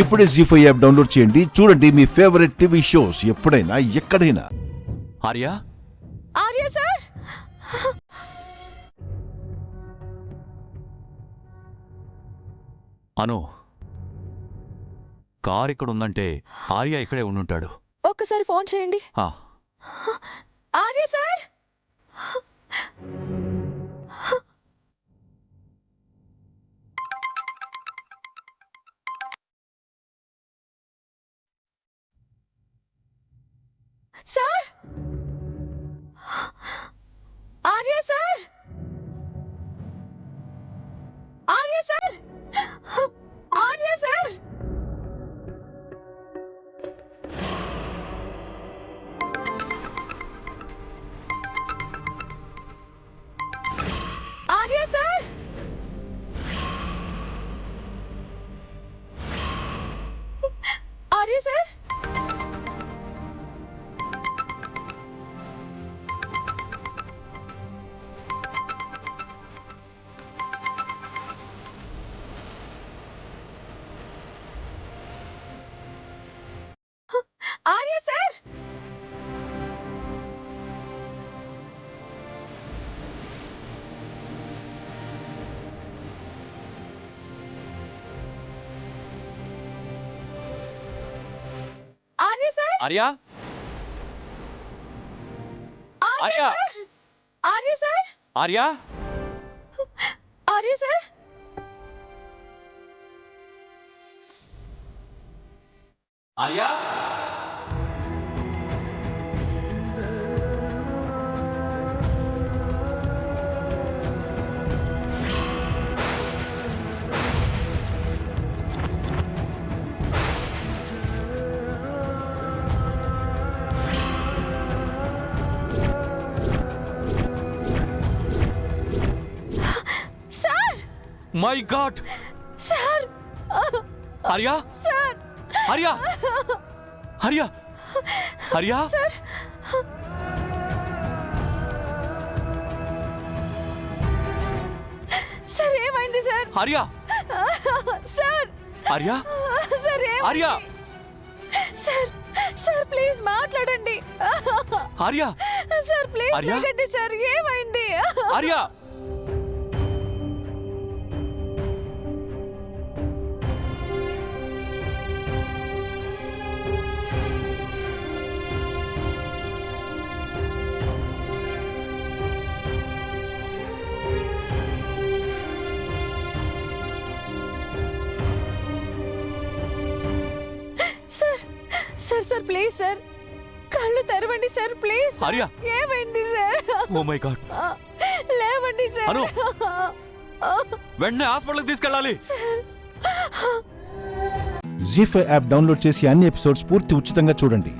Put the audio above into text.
ఇప్పుడే జీ5 app download చేయండి. చూడండి మీ ఫేవరెట్ టీవీ షోస్ ఎప్పుడైనా ఎక్కడైనా. ఆర్య ఆర్య సార్, అను, కార్ ఇక్కడ ఉందంటే ఆర్య ఇక్కడే ఉండుంటాడు. ఒక్కసారి ఫోన్ చేయండి. Arya sir, sir, Arya sir, Arya sir, Arya sir, Arya sir, Arya sir, Arya sir, Arya sir, Arya Arya Arya sir, Arya Arya sir, Arya sir, my God, sir, Arya sir, Arya Arya Arya sir, sir ఏమైంది sir? Arya sir, Arya sir Arya sir, sir please మాట్లాడండి. Arya sir please Arya? లేకండి సార్, ఏమైంది? Arya sir, sir, sir please sir, కళ్ళు తెరవండి sir please. Arya! ఏమైంది sir? Oh my God, లేవండి sir. అను! వెంటనే హాస్పిటల్కి తీసుకెళ్ళాలి. జీ5 యాప్ డౌన్లోడ్ చేసి అన్ని ఎపిసోడ్స్ పూర్తి ఉచితంగా చూడండి.